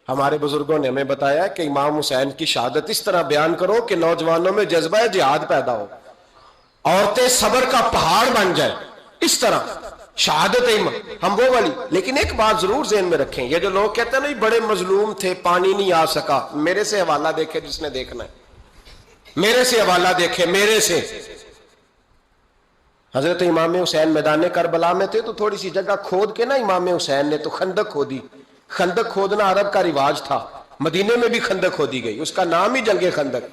ہمارے بزرگوں نے ہمیں بتایا کہ امام حسین کی شہادت اس طرح بیان کرو کہ نوجوانوں میں جذبہ جہاد پیدا ہو، عورتیں صبر کا پہاڑ بن جائے، اس طرح شہادت ہم وہ والی۔ لیکن ایک بات ضرور ذہن میں رکھیں، یہ جو لوگ کہتے ہیں نا بڑے مظلوم تھے پانی نہیں آ سکا، میرے سے حوالہ دیکھے جس نے دیکھنا ہے، میرے سے حوالہ دیکھے، میرے سے۔ حضرت امام حسین میدان کربلا میں تھے تو تھوڑی سی جگہ کھود کے نا امام حسین نے تو خندق کھودی۔ خندق کھودنا عرب کا رواج تھا، مدینے میں بھی خندق کھودی گئی، اس کا نام ہی جنگ خندق۔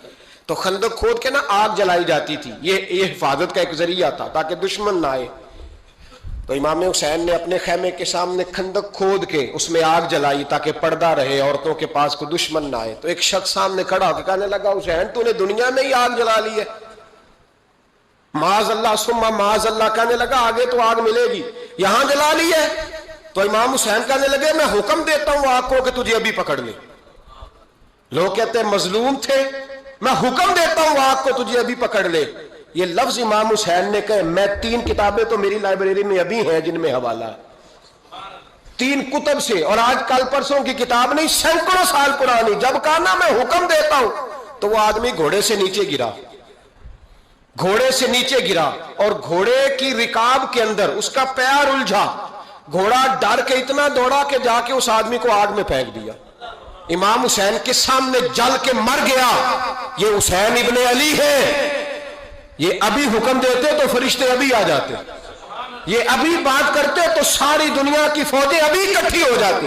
تو خندق کھود کے نا آگ جلائی جاتی تھی، یہ حفاظت کا ایک ذریعہ تھا تاکہ دشمن نہ آئے۔ تو امام حسین نے اپنے خیمے کے سامنے خندق کھود کے اس میں آگ جلائی تاکہ پردہ رہے، عورتوں کے پاس کوئی دشمن نہ آئے۔ تو ایک شخص سامنے کھڑا ہو کے کہنے لگا حسین تو نے دنیا میں ہی آگ جلا لی ہے، معاذ اللہ ثم معاذ اللہ۔ کہنے لگا آگے تو آگ ملے گی، یہاں جلا لی ہے۔ تو امام حسین کہنے لگے میں حکم دیتا ہوں آگ کو کہ تجھے ابھی پکڑ لے۔ لوگ کہتے ہیں مظلوم تھے، میں حکم دیتا ہوں آگ کو تجھے ابھی پکڑ لے۔ یہ لفظ امام حسین نے کہے، میں 3 کتابیں تو میری لائبریری میں ابھی ہیں جن میں حوالہ ہے، 3 کتب سے، اور آج کل پرسوں کی کتاب نہیں، سینکڑوں سال پرانی۔ جب کہا نا میں حکم دیتا ہوں تو وہ آدمی گھوڑے سے نیچے گرا، گھوڑے سے نیچے گرا، اور گھوڑے کی رکاب کے اندر اس کا پیر الجھا، گھوڑا ڈر کے اتنا دوڑا کہ جا کے اس آدمی کو آگ میں پھینک دیا۔ امام حسین کے سامنے جل کے مر گیا۔ یہ حسین ابن علی ہے، یہ ابھی حکم دیتے تو فرشتے ابھی آ جاتے، یہ ابھی بات کرتے تو ساری دنیا کی فوجیں ابھی اکٹھی ہو جاتی،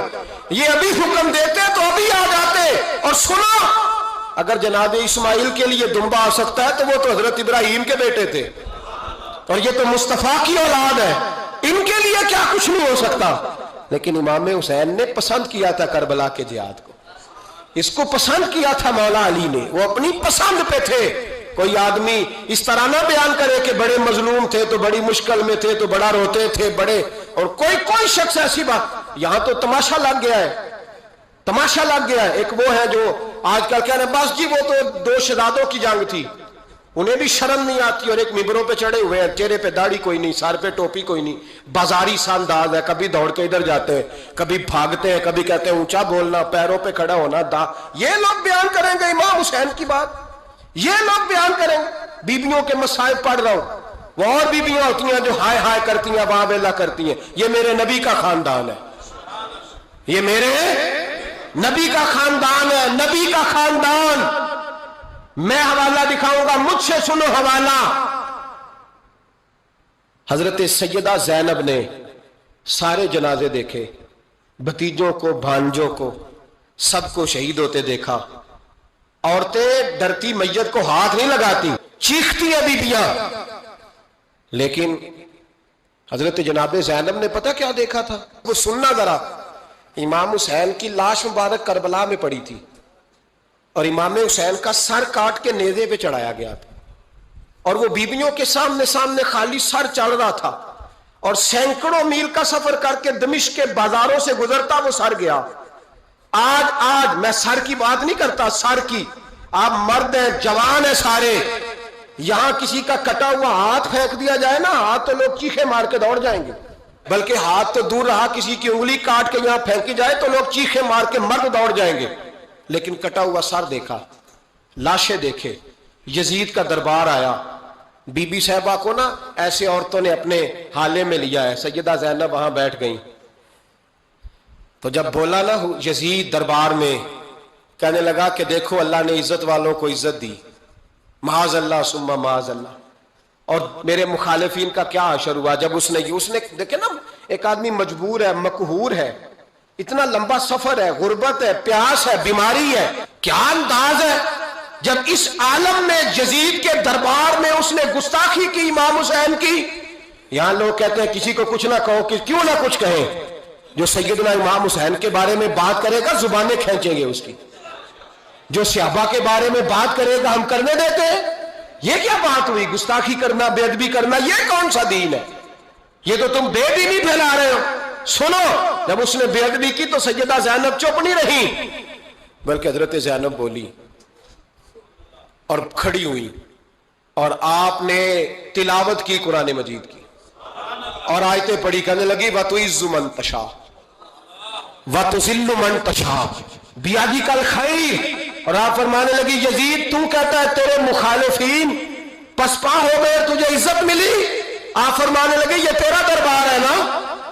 یہ ابھی حکم دیتے تو ابھی آ جاتے۔ اور سنو، اگر جناب اسماعیل کے لیے دمبا آ سکتا ہے تو وہ تو حضرت ابراہیم کے بیٹے تھے، اور یہ تو مصطفیٰ کی اولاد ہے، ان کے لیے کیا کچھ نہیں ہو سکتا۔ لیکن امام حسین نے پسند کیا تھا کربلا کے جہاد کو، اس کو پسند کیا تھا مولا علی نے، وہ اپنی پسند پہ تھے۔ کوئی آدمی اس طرح نہ بیان کرے کہ بڑے مظلوم تھے تو بڑی مشکل میں تھے تو بڑا روتے تھے بڑے، اور کوئی شخص ایسی بات، یہاں تو تماشا لگ گیا ہے، تماشا لگ گیا ہے۔ ایک وہ ہے جو آج کل کہہ رہے ہیں بس جی وہ تو 2 شہزادوں کی جنگ تھی، انہیں بھی شرم نہیں آتی، اور ایک ممبروں پہ چڑھے ہوئے ہیں، چہرے پہ داڑھی کوئی نہیں، سر پہ ٹوپی کوئی نہیں، بازاری سا انداز ہے، کبھی دوڑ کے ادھر جاتے ہیں، کبھی بھاگتے ہیں، کبھی کہتے ہیں اونچا بولنا، پیروں پہ کھڑا ہونا، یہ لوگ بیان کریں گے امام حسین کی بات، یہ لوگ بیان کریں گے۔ بیبیوں کے مصائب پڑھ رہا ہوں، وہ اور بیبیاں ہوتی ہیں جو ہائے ہائے کرتی ہیں، واہ ویلا کرتی ہیں، یہ میرے نبی کا خاندان ہے، یہ میرے نبی کا خاندان ہے، نبی کا خاندان۔ میں حوالہ دکھاؤں گا، مجھ سے سنو حوالہ۔ حضرت سیدہ زینب نے سارے جنازے دیکھے، بھتیجوں کو، بھانجوں کو، سب کو شہید ہوتے دیکھا۔ عورتیں ڈرتی میت کو ہاتھ نہیں لگاتی، چیختی ہیں بیبیاں، لیکن حضرت جناب زینب نے پتہ کیا دیکھا تھا؟ وہ سننا ذرا۔ امام حسین کی لاش مبارک کربلا میں پڑی تھی، اور امام حسین کا سر کاٹ کے نیزے پہ چڑھایا گیا تھا، اور وہ بیبیوں کے سامنے خالی سر چڑھ رہا تھا، اور سینکڑوں میل کا سفر کر کے دمشق کے بازاروں سے گزرتا وہ سر گیا۔ آج میں سر کی بات نہیں کرتا، سر کی، آپ مرد ہیں، جوان ہیں سارے، یہاں کسی کا کٹا ہوا ہاتھ پھینک دیا جائے نا، ہاتھ تو لوگ چیخے مار کے دوڑ جائیں گے، بلکہ ہاتھ تو دور رہا، کسی کی انگلی کاٹ کے یہاں پھینکی جائے تو لوگ چیخے مار کے مرد دوڑ جائیں گے۔ لیکن کٹا ہوا سر دیکھا، لاشیں دیکھے، یزید کا دربار آیا، بی بی صاحبہ کو نا ایسے عورتوں نے اپنے حالے میں لیا ہے، سیدہ زینب وہاں بیٹھ گئیں، تو جب بولا نا یزید دربار میں، کہنے لگا کہ دیکھو اللہ نے عزت والوں کو عزت دی، معاذ اللہ ثم معاذ اللہ، اور میرے مخالفین کا کیا حشر ہوا جب اس نے دیکھے نا، ایک آدمی مجبور ہے، مقہور ہے، اتنا لمبا سفر ہے، غربت ہے، پیاس ہے، بیماری ہے، کیا انداز ہے جب اس عالم میں یزید کے دربار میں اس نے گستاخی کی امام حسین کی۔ یہاں لوگ کہتے ہیں کسی کو کچھ نہ کہو، کیوں نہ کچھ کہیں، جو سیدنا امام حسین کے بارے میں بات کرے گا زبانیں کھینچیں گے اس کی، جو صحابہ کے بارے میں بات کرے گا ہم کرنے دیتے ہیں؟ یہ کیا بات ہوئی؟ گستاخی کرنا، بے ادبی کرنا، یہ کون سا دین ہے؟ یہ تو تم بے دینی پھیلا رہے ہو۔ سنو، جب اس نے بے ادبی کی تو سیدہ زینب چپ نہیں رہی، بلکہ حضرت زینب بولی اور کھڑی ہوئی، اور آپ نے تلاوت کی قرآن مجید کی، اور آیتیں پڑھی، کہنے لگی وَتُعِزُّ مَن تَشَاءُ وَتُذِلُّ مَن تَشَاءُ بیادی کل خیر، اور آپ فرمانے لگی یزید تو کہتا ہے تیرے مخالفین پسپا ہو گئے، تجھے عزت ملی؟ آپ فرمانے لگے یہ تیرا دربار ہے نا،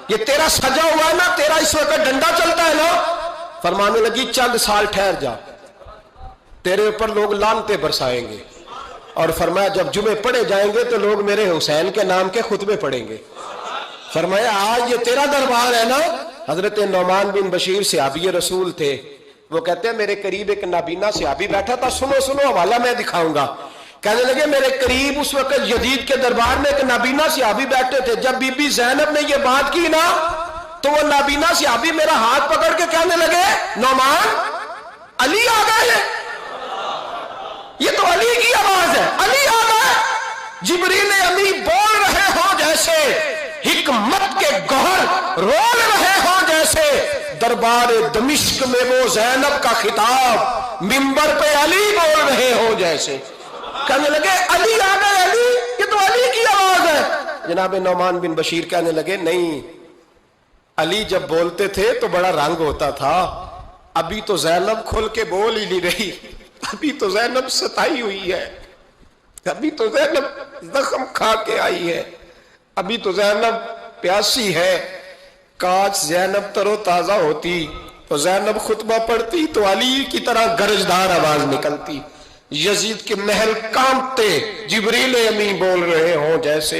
یہ تیرا سجا ہوا ہے نا، تیرا اس وقت ڈنڈا چلتا ہے نا۔ فرمانے لگی چند سال ٹھہر جا، تیرے اوپر لوگ لعنتیں برسائیں گے، اور فرمایا جب جمعے پڑھے جائیں گے تو لوگ میرے حسین کے نام کے خطبے پڑھیں گے۔ فرمایا آج یہ تیرا دربار ہے نا۔ حضرت نعمان بن بشیر صحابی رسول تھے، وہ کہتے ہیں میرے قریب ایک نابینا صحابی بیٹھا تھا، سنو سنو حوالہ میں دکھاؤں گا۔ کہنے لگے میرے قریب اس وقت یزید کے دربار میں ایک نابینا صحابی بیٹھے تھے، جب بی بی زینب نے یہ بات کی نا تو وہ نابینا صحابی میرا ہاتھ پکڑ کے کہنے لگے نعمان علی آ گئے، یہ تو علی کی آواز ہے، علی آ گئے۔ جبریل امی بول رہے ہوں جیسے، حکمت کے گوہر رول رہے ہوں جیسے، دربار دمشق میں وہ زینب کا خطاب منبر پہ علی بول رہے ہوں جیسے۔ کہنے لگے علی آ گئے، علی، یہ تو علی کی آواز ہے۔ جناب نعمان بن بشیر کہنے لگے نہیں، علی جب بولتے تھے تو بڑا رنگ ہوتا تھا، ابھی تو زینب کھل کے بول ہی نہیں رہی، ابھی تو زینب ستائی ہوئی ہے، ابھی تو زینب زخم کھا کے آئی ہے، ابھی تو زینب پیاسی ہے۔ کاش زینب تر و تازہ ہوتی تو زینب خطبہ پڑھتی تو علی کی طرح گرجدار آواز نکلتی۔ یزید کے محل کانپتے، جبریل امی بول رہے ہوں جیسے،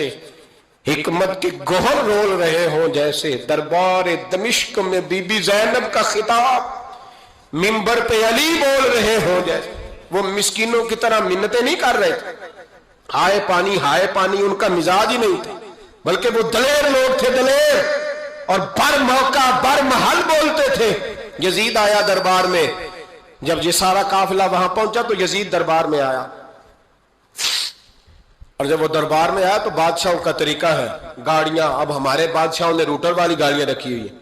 حکمت کے گوہر رول رہے ہوں جیسے، دربار دمشق میں بی بی زینب کا خطاب منبر پہ علی بول رہے ہوں جیسے۔ وہ مسکینوں کی طرح منتیں نہیں کر رہے تھے، ہائے پانی ان کا مزاج ہی نہیں تھا، بلکہ وہ دلیر لوگ تھے، دلیر، اور بر موقع بر محل بولتے تھے۔ یزید آیا دربار میں، جب یہ سارا قافلہ وہاں پہنچا تو یزید دربار میں آیا، اور جب وہ دربار میں آیا تو بادشاہوں کا طریقہ ہے، گاڑیاں، اب ہمارے بادشاہوں نے روٹر والی گاڑیاں رکھی ہوئی ہیں،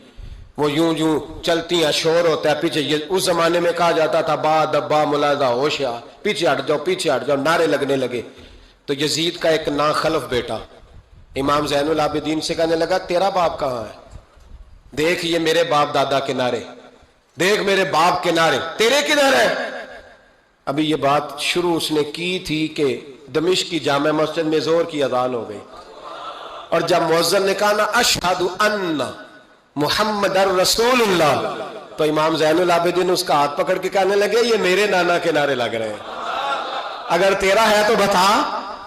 وہ یوں چلتی ہیں، شور ہوتا ہے پیچھے۔ اس زمانے میں کہا جاتا تھا با دبا ملاحظہ ہوشیا، پیچھے ہٹ جاؤ، نعرے لگنے لگے۔ تو یزید کا ایک ناخلف بیٹا امام زین العابدین سے کہنے لگا تیرا باپ کہاں ہے؟ دیکھ یہ میرے باپ دادا کے نعرے، دیکھ میرے باپ کے نعرے، تیرے کدھر ہے؟ ابھی یہ بات شروع اس نے کی تھی کہ دمشق کی جامع مسجد میں زور کی اذان ہو گئی، اور جب مؤذن نے کہا نا اشہد ان محمد رسول اللہ، تو امام زین العابدین اس کا ہاتھ پکڑ کے کہنے لگے یہ میرے نانا کے نعرے لگ رہے ہیں، اگر تیرا ہے تو بتا،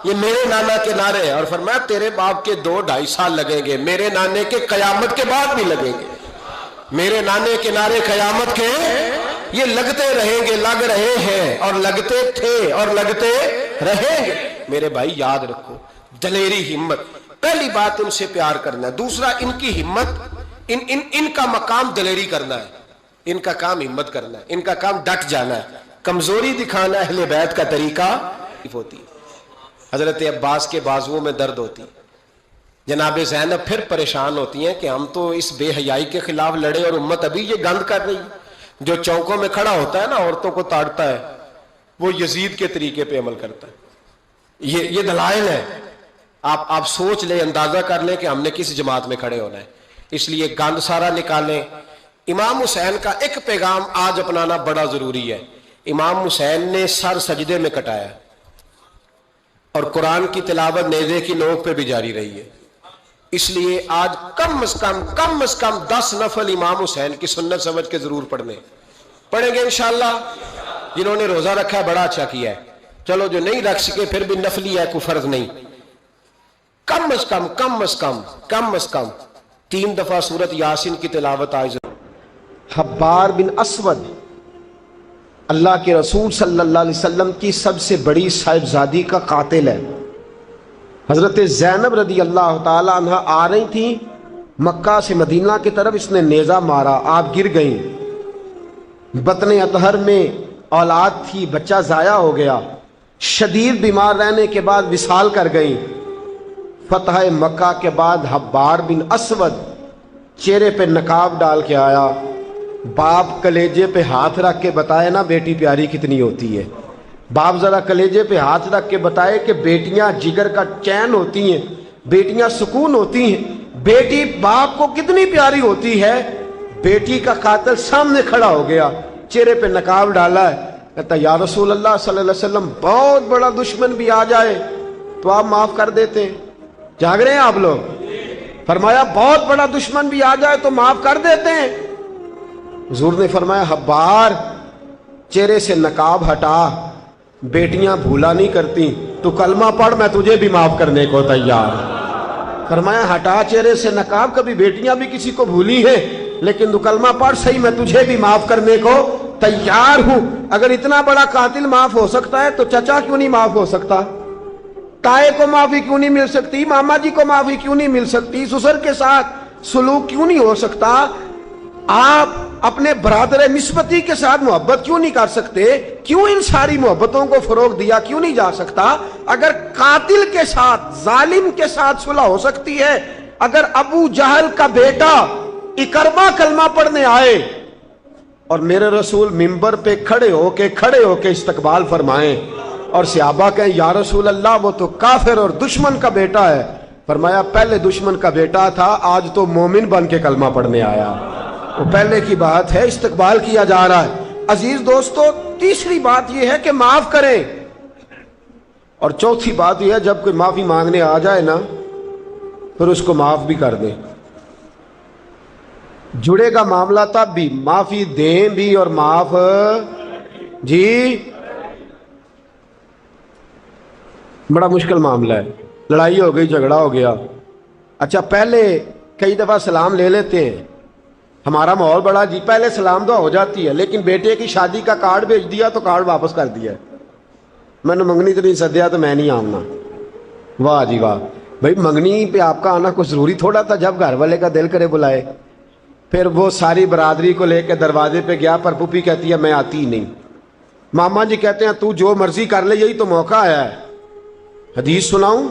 یہ میرے نانا کے نعرے ہیں۔ اور فرمایا تیرے باپ کے 2-2.5 سال لگیں گے، میرے نانے کے قیامت کے بعد بھی لگیں گے، میرے نانے کے نعرے قیامت کے یہ لگتے رہیں گے، لگ رہے ہیں اور لگتے تھے اور لگتے رہیں گے۔ میرے بھائی یاد رکھو، دلیری، ہمت، پہلی بات ان سے پیار کرنا ہے، دوسرا ان کی ہمت، ان کا مقام دلیری کرنا ہے، ان کا کام ہمت کرنا ہے، ان کا کام ڈٹ جانا ہے، کمزوری دکھانا اہل بیت کا طریقہ ہوتی ہے۔ حضرت عباس کے بازوؤں میں درد ہوتی، جناب زینب پھر پریشان ہوتی ہیں کہ ہم تو اس بے حیائی کے خلاف لڑے اور امت ابھی یہ گند کر رہی ہے۔ جو چوکوں میں کھڑا ہوتا ہے نا عورتوں کو تاڑتا ہے، وہ یزید کے طریقے پہ عمل کرتا ہے۔ یہ دلائل ہے، آپ سوچ لیں، اندازہ کر لیں کہ ہم نے کس جماعت میں کھڑے ہونا ہے، اس لیے گند سارا نکالیں۔ امام حسین کا ایک پیغام آج اپنانا بڑا ضروری ہے۔ امام حسین نے سر سجدے میں کٹایا اور قرآن کی تلاوت نیزے کی نوک پہ بھی جاری رہی ہے، اس لیے آج کم از کم 10 نفل امام حسین کی سنت سمجھ کے ضرور پڑھیں گے انشاءاللہ۔ جنہوں نے روزہ رکھا ہے بڑا اچھا کیا ہے، چلو جو نہیں رکھ سکے پھر بھی نفلی ہے، کوئی فرض نہیں، کم از کم 3 دفعہ سورت یاسین کی تلاوت آج۔ حبار بن اسود اللہ کے رسول صلی اللہ علیہ وسلم کی سب سے بڑی صاحبزادی کا قاتل ہے۔ حضرت زینب رضی اللہ تعالی عنہ آ رہی تھی مکہ سے مدینہ کی طرف، اس نے نیزہ مارا، آپ گر گئیں، بطن اطہر میں اولاد تھی، بچہ ضائع ہو گیا، شدید بیمار رہنے کے بعد وصال کر گئیں۔ فتح مکہ کے بعد حبار بن اسود چہرے پہ نقاب ڈال کے آیا، باپ کلیجے پہ ہاتھ رکھ کے بتائے نا بیٹی پیاری کتنی ہوتی ہے، باپ ذرا کلیجے پہ ہاتھ رکھ کے بتائے کہ بیٹیاں جگر کا چین ہوتی ہیں، بیٹیاں سکون ہوتی ہیں، بیٹی باپ کو کتنی پیاری ہوتی ہے۔ بیٹی کا قاتل سامنے کھڑا ہو گیا، چہرے پہ نقاب ڈالا ہے، کہتا یا رسول اللہ صلی اللہ علیہ وسلم بہت بڑا دشمن بھی آ جائے تو آپ معاف کر دیتے ہیں؟ جاگ رہے ہیں آپ لوگ؟ فرمایا بہت بڑا دشمن بھی آ جائے تو معاف کر دیتے ہیں؟ حضور نے فرمایا حبار چہرے سے نقاب ہٹا، بیٹیاں بھولا نہیں کرتی، تو کلمہ پڑھ میں تجھے بھی معاف کرنے کو تیار۔ فرمایا ہٹا چہرے سے نقاب، کبھی بیٹیاں بھی کسی کو بھولی ہیں لیکن تو کلمہ پڑھ صحیح، میں تجھے بھی معاف کرنے کو تیار ہوں۔ اگر اتنا بڑا قاتل معاف ہو سکتا ہے تو چچا کیوں نہیں معاف ہو سکتا؟ تائے کو معافی کیوں نہیں مل سکتی؟ ماما جی کو معافی کیوں نہیں مل سکتی؟ سسر کے ساتھ سلوک کیوں نہیں ہو سکتا؟ آپ اپنے برادر نسبتی کے ساتھ محبت کیوں نہیں کر سکتے؟ کیوں ان ساری محبتوں کو فروغ دیا کیوں نہیں جا سکتا؟ اگر قاتل کے ساتھ، ظالم کے ساتھ صلح ہو سکتی ہے، اگر ابو جہل کا بیٹا اکرما کلمہ پڑھنے آئے اور میرے رسول منبر پہ کھڑے ہو کے استقبال فرمائیں اور صحابہ کہیں یا رسول اللہ وہ تو کافر اور دشمن کا بیٹا ہے، فرمایا پہلے دشمن کا بیٹا تھا، آج تو مومن بن کے کلمہ پڑھنے آیا۔ وہ پہلے کی بات ہے، استقبال کیا جا رہا ہے۔ عزیز دوستو، تیسری بات یہ ہے کہ معاف کریں، اور چوتھی بات یہ ہے جب کوئی معافی مانگنے آ جائے نا پھر اس کو معاف بھی کر دیں۔ جڑے گا معاملہ تب بھی، معافی دیں بھی اور معاف جی بڑا مشکل معاملہ ہے۔ لڑائی ہو گئی، جھگڑا ہو گیا، اچھا پہلے کئی دفعہ سلام لے لیتے ہیں، ہمارا ماحول بڑا جی پہلے سلام دعا ہو جاتی ہے، لیکن بیٹے کی شادی کا کارڈ بھیج دیا تو کارڈ واپس کر دیا، میں نے منگنی تو نہیں سدیا تو میں نہیں آؤں گا۔ واہ جی واہ، بھائی منگنی پہ آپ کا آنا کچھ ضروری تھوڑا تھا، جب گھر والے کا دل کرے بلائے۔ پھر وہ ساری برادری کو لے کے دروازے پہ گیا، پر پھوپھی کہتی ہے میں آتی ہی نہیں، ماما جی کہتے ہیں تو جو مرضی کر لے، یہی تو موقع آیا ہے۔ حدیث سناؤں،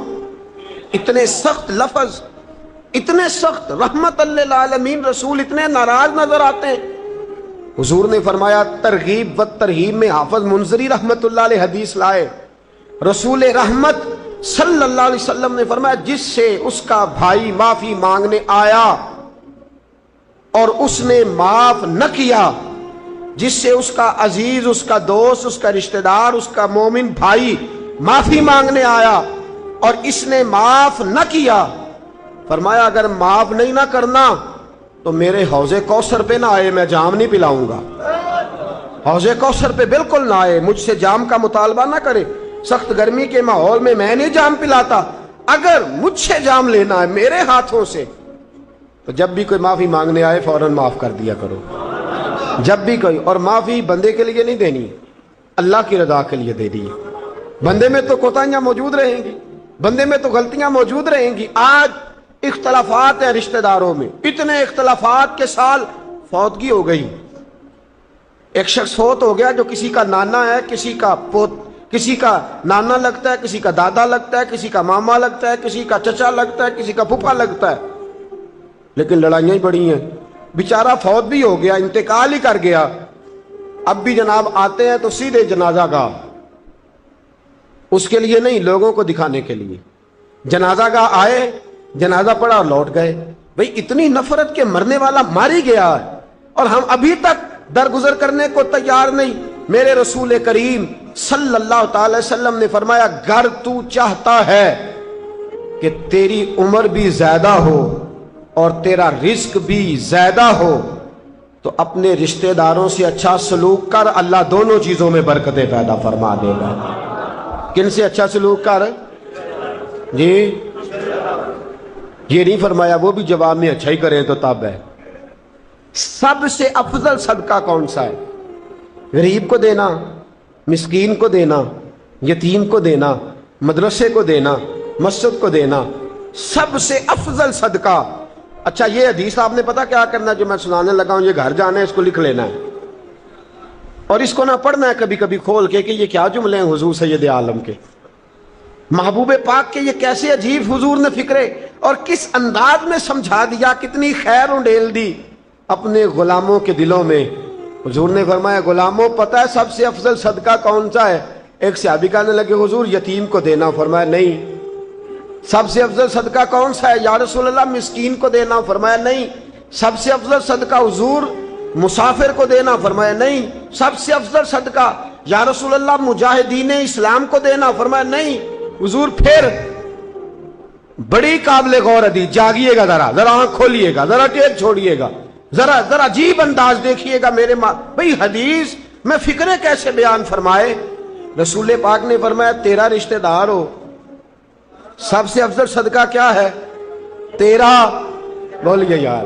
اتنے سخت لفظ، اتنے سخت، رحمت للعالمین رسول اتنے ناراض نظر آتے ہیں۔ حضور نے فرمایا ترغیب و ترہیب میں حافظ منذری رحمت اللہ علیہ حدیث لائے، رسول رحمت صلی اللہ علیہ وسلم نے فرمایا جس سے اس کا بھائی معافی مانگنے آیا اور اس نے معاف نہ کیا، جس سے اس کا عزیز، اس کا دوست، اس کا رشتہ دار، اس کا مومن بھائی معافی مانگنے آیا اور اس نے معاف نہ کیا، فرمایا اگر معاف نہیں نہ کرنا تو میرے حوض کوثر پہ نہ آئے، میں جام نہیں پلاؤں گا۔ حوض کوثر پہ بالکل نہ آئے، مجھ سے جام کا مطالبہ نہ کرے، سخت گرمی کے ماحول میں میں نہیں جام پلاتا، اگر مجھ سے جام لینا ہے میرے ہاتھوں سے تو جب بھی کوئی معافی مانگنے آئے فوراً معاف کر دیا کرو، جب بھی کوئی۔ اور معافی بندے کے لیے نہیں دینی، اللہ کی رضا کے لیے دینی ہے۔ بندے میں تو کوتاہیاں موجود رہیں گی، بندے میں تو غلطیاں موجود رہیں گی۔ آج اختلافات ہیں رشتہ داروں میں، اتنے اختلافات کے سال فوتگی ہو گئی، ایک شخص فوت ہو گیا جو کسی کا نانا ہے، کسی کا نانا لگتا ہے، کسی کا دادا لگتا ہے، کسی کا ماما لگتا ہے، کسی کا چچا لگتا ہے، کسی کا پھپھا لگتا ہے، لیکن لڑائیاں ہی بڑی ہیں۔ بیچارہ فوت بھی ہو گیا، انتقال ہی کر گیا، اب بھی جناب آتے ہیں تو سیدھے جنازہ گاہ، اس کے لیے نہیں، لوگوں کو دکھانے کے لیے۔ جنازہ گاہ آئے، جنازہ پڑھا اور لوٹ گئے۔ بھئی اتنی نفرت کے مرنے والا مار ہی گیا ہے اور ہم ابھی تک درگزر کرنے کو تیار نہیں۔ میرے رسول کریم صلی اللہ تعالی وسلم نے فرمایا گر تو چاہتا ہے کہ تیری عمر بھی زیادہ ہو اور تیرا رزق بھی زیادہ ہو تو اپنے رشتہ داروں سے اچھا سلوک کر، اللہ دونوں چیزوں میں برکتیں پیدا فرما دے گا۔ کن سے اچھا سلوک کر؟ جی یہ نہیں فرمایا وہ بھی جواب میں اچھا ہی کریں تو تب ہے۔ سب سے افضل صدقہ کون سا ہے؟ غریب کو دینا، مسکین کو دینا، یتیم کو دینا، مدرسے کو دینا، مسجد کو دینا، سب سے افضل صدقہ۔ اچھا یہ حدیث آپ نے پتا کیا کرنا جو میں سنانے لگا ہوں، یہ گھر جانا ہے، اس کو لکھ لینا ہے اور اس کو نہ پڑھنا ہے کبھی کبھی کھول کے کہ یہ کیا جملے ہیں حضور سید عالم کے، محبوب پاک کے، یہ کیسے عجیب حضور نے فکرے اور کس انداز میں سمجھا دیا، کتنی خیر انڈیل دی اپنے غلاموں کے دلوں میں۔ حضور نے فرمایا غلاموں پتہ ہے سب سے افضل صدقہ کون سا ہے؟ ایک صحابی کہنے لگے حضور یتیم کو دینا، فرمایا نہیں۔ سب سے افضل صدقہ کون سا ہے یا رسول اللہ؟ مسکین کو دینا، فرمایا نہیں۔ سب سے افضل صدقہ حضور مسافر کو دینا؟ فرمایا نہیں۔ سب سے افضل صدقہ یا رسول اللہ مجاہدین اسلام کو دینا؟ فرمایا نہیں۔ حضور پھر بڑی قابل غور حدیث، جاگیے گا، ذرا آنکھ کھولیے گا، ذرا ٹیک چھوڑیے گا، ذرا عجیب انداز دیکھیے گا میرے بھئی حدیث میں فکریں کیسے بیان فرمائے۔ رسول پاک نے فرمایا تیرا رشتہ دار ہو، سب سے افضل صدقہ کیا ہے؟ تیرا، بولیے یار،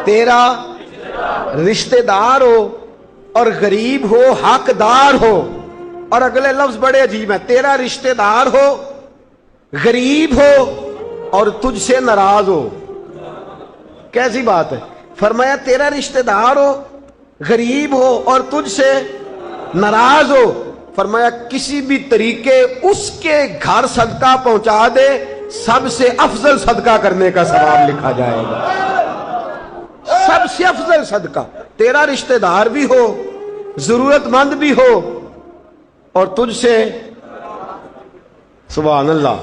تیرا رشتہ دار ہو اور غریب ہو، حقدار ہو۔ اور اگلے لفظ بڑے عجیب ہیں، تیرا رشتہ دار ہو، غریب ہو اور تجھ سے ناراض ہو۔ کیسی بات ہے؟ فرمایا تیرا رشتہ دار ہو، غریب ہو اور تجھ سے ناراض ہو۔ فرمایا کسی بھی طریقے اس کے گھر صدقہ پہنچا دے، سب سے افضل صدقہ کرنے کا ثواب لکھا جائے گا۔ سب سے افضل صدقہ، تیرا رشتہ دار بھی ہو، ضرورت مند بھی ہو اور تجھ سے، سبحان اللہ۔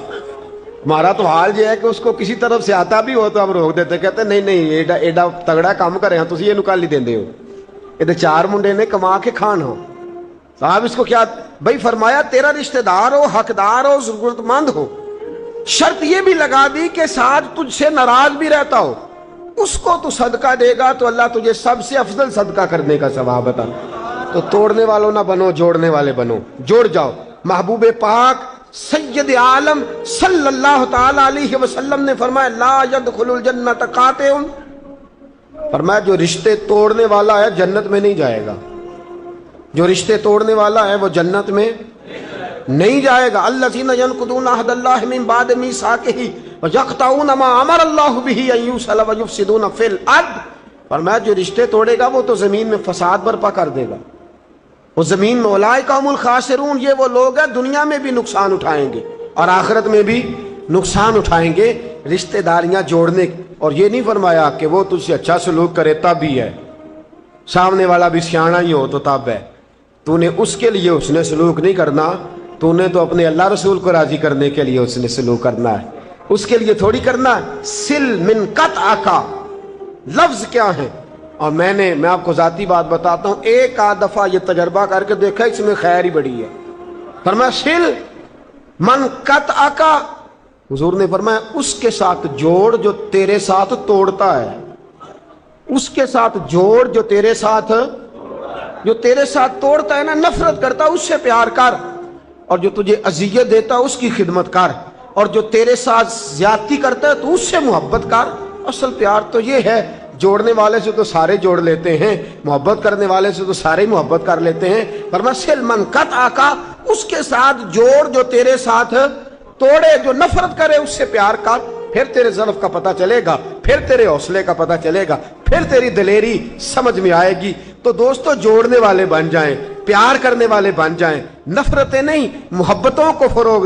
ہمارا تو حال یہ ہے کہ اس کو کسی طرف سے آتا بھی ہو تو ہم روک دیتے، کہتے نہیں نہیں ایڈا تگڑا کام کرے ہیں، تسی یہ نکالی دیندے ہو، یہ چار منڈے نے کما کے کھان ہو صاحب، اس کو کیا بھائی؟ فرمایا تیرا رشتہ دار ہو، حقدار ہو، ضرورت مند ہو، شرط یہ بھی لگا دی کہ ساتھ تجھ سے ناراض بھی رہتا ہو، اس کو تو صدقہ دے گا تو اللہ تجھے سب سے افضل صدقہ کرنے کا ثواب عطا۔ تو توڑنے والوں نہ بنو، جوڑنے والے بنو، جوڑ جاؤ۔ محبوب پاک سید عالم صلی اللہ تعالی علیہ وسلم نے فرمایا لا يدخل الجنت قاطع، فرمایا جو رشتے توڑنے والا ہے جنت میں نہیں جائے گا، جو رشتے توڑنے والا ہے وہ جنت میں نہیں جائے گا۔ الذین ینقضون عہد اللہ من بعد میثاقہ ویقطعون ما امر اللہ بہ ان یوصل ویفسدون فی الارض، فرمایا جو رشتے توڑے گا وہ تو زمین میں فساد برپا کر دے گا، وہ زمین میں اولئک هم الخاسرون، یہ وہ لوگ ہیں دنیا میں بھی نقصان اٹھائیں گے اور آخرت میں بھی نقصان اٹھائیں گے۔ رشتہ داریاں جوڑنے، اور یہ نہیں فرمایا کہ وہ تجھ سے اچھا سلوک کرے تب بھی ہے، سامنے والا بھی سیاںا ہی ہو تو تب ہے، تو نے اس کے لیے اس نے سلوک نہیں کرنا، تو نے تو اپنے اللہ رسول کو راضی کرنے کے لیے اس نے سلوک کرنا ہے، اس کے لیے تھوڑی کرنا ہے۔ سل من قطع کا لفظ کیا ہے؟ اور میں آپ کو ذاتی بات بتاتا ہوں، ایک آدھ دفعہ یہ تجربہ کر کے دیکھا، اس میں خیر ہی بڑی ہے۔ فرمایا سل من قطع کا، حضور نے فرمایا اس کے ساتھ جوڑ جو تیرے ساتھ توڑتا ہے، اس کے ساتھ جوڑ جو تیرے ساتھ توڑتا ہے نا، نفرت کرتا اس سے پیار کر، اور جو تجھے اذیت دیتا اس کی خدمت کر، اور جو تیرے ساتھ زیادتی کرتا ہے تو اس سے محبت کر۔ اصل پیار تو یہ ہے، جوڑنے والے سے تو سارے جوڑ لیتے ہیں، محبت کرنے والے سے تو سارے محبت کر لیتے ہیں۔ فرمایا سل من قطع کا، اس کے ساتھ جوڑ جو تیرے ساتھ توڑے، جو نفرت کرے اس سے پیار کر، پھر تیرے ضعف کا پتہ چلے گا، پھر تیرے حوصلے کا پتہ چلے گا، پھر تیری دلیری سمجھ میں آئے گی۔ تو دوستو جوڑنے والے بن جائیں، پیار کرنے والے بن جائیں، نفرتیں نہیں محبتوں کو فروغ